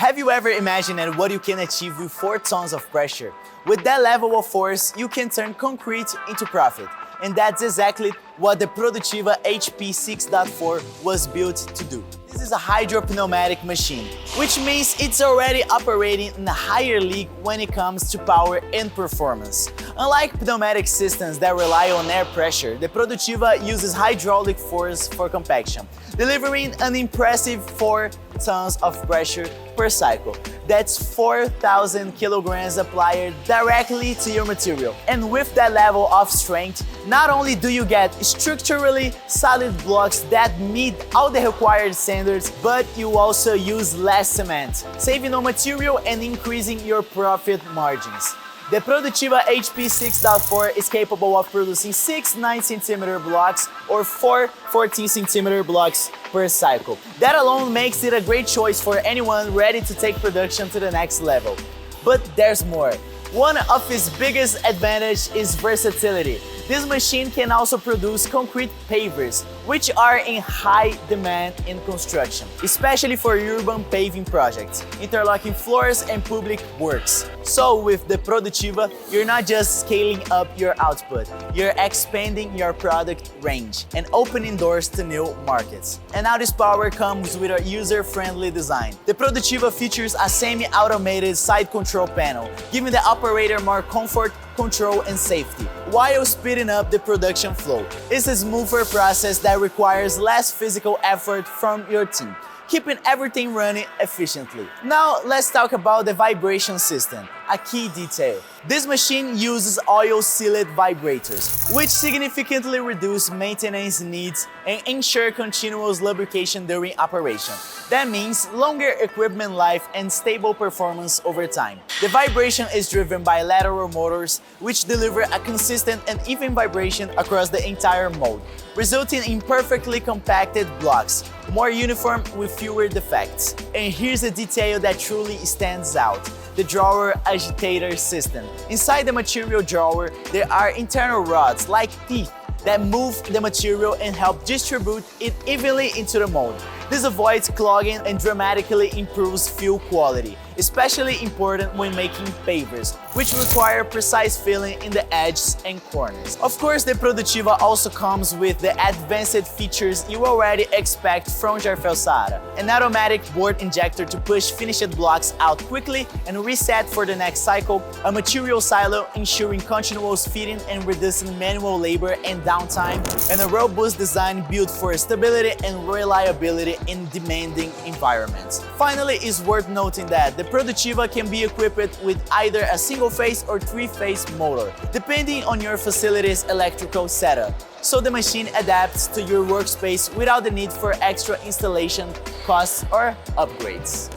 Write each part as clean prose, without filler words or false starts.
Have you ever imagined what you can achieve with 4 tons of pressure? With that level of force, you can turn concrete into profit. And that's exactly what the Produtiva HP 6.4 was built to do. This is a hydropneumatic machine, which means it's already operating in a higher league when it comes to power and performance. Unlike pneumatic systems that rely on air pressure, the Produtiva uses hydraulic force for compaction, delivering an impressive 4 tons of pressure per cycle. That's 4,000 kilograms applied directly to your material. And with that level of strength, not only do you get structurally solid blocks that meet all the required standards, but you also use less cement, saving on material and increasing your profit margins. The Produtiva HP 6.4 is capable of producing 6 9cm blocks or 4 14cm blocks per cycle. That alone makes it a great choice for anyone ready to take production to the next level. But there's more. One of its biggest advantages is versatility. This machine can also produce concrete pavers, which are in high demand in construction, especially for urban paving projects, interlocking floors and public works. So with the Produtiva, you're not just scaling up your output, you're expanding your product range and opening doors to new markets. And now this power comes with a user-friendly design. The Produtiva features a semi-automated side control panel, giving the operator more comfort, control and safety, while speeding up the production flow. It's a smoother process that requires less physical effort from your team, keeping everything running efficiently. Now let's talk about the vibration system, a key detail. This machine uses oil-sealed vibrators, which significantly reduce maintenance needs and ensure continuous lubrication during operation. That means longer equipment life and stable performance over time. The vibration is driven by lateral motors, which deliver a consistent and even vibration across the entire mold, resulting in perfectly compacted blocks, more uniform with fewer defects. And here's a detail that truly stands out: the drawer agitator system. Inside the material drawer, there are internal rods like teeth that move the material and help distribute it evenly into the mold. This avoids clogging and dramatically improves fill quality, especially important when making pavers, which require precise filling in the edges and corners. Of course, the Produtiva also comes with the advanced features you already expect from Jarfel Sahara: an automatic board injector to push finished blocks out quickly and reset for the next cycle, a material silo ensuring continuous feeding and reducing manual labor and downtime, and a robust design built for stability and reliability in demanding environments. Finally, it's worth noting that the Produtiva can be equipped with either a single-phase or 3-phase motor, depending on your facility's electrical setup, so the machine adapts to your workspace without the need for extra installation costs or upgrades.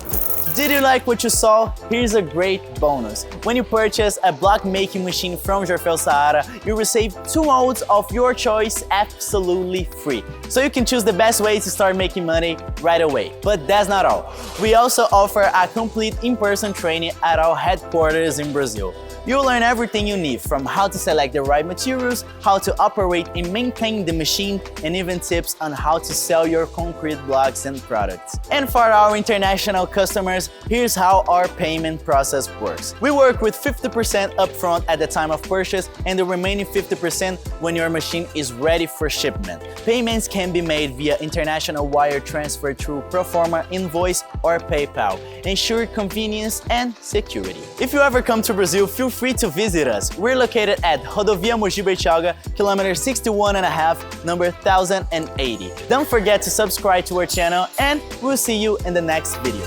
Did you like what you saw? Here's a great bonus. When you purchase a block making machine from Jarfel Sahara, you receive 2 molds of your choice absolutely free. So you can choose the best way to start making money right away. But that's not all. We also offer a complete in-person training at our headquarters in Brazil. You'll learn everything you need, from how to select the right materials, how to operate and maintain the machine, and even tips on how to sell your concrete blocks and products. And for our international customers, here's how our payment process works. We work with 50% upfront at the time of purchase and the remaining 50% when your machine is ready for shipment. Payments can be made via international wire transfer through Proforma Invoice or PayPal, ensure convenience and security. If you ever come to Brazil, feel free to visit us. We're located at Rodovia Mogi Bertioga, kilometer 61.5, number 1080. Don't forget to subscribe to our channel, and we'll see you in the next video.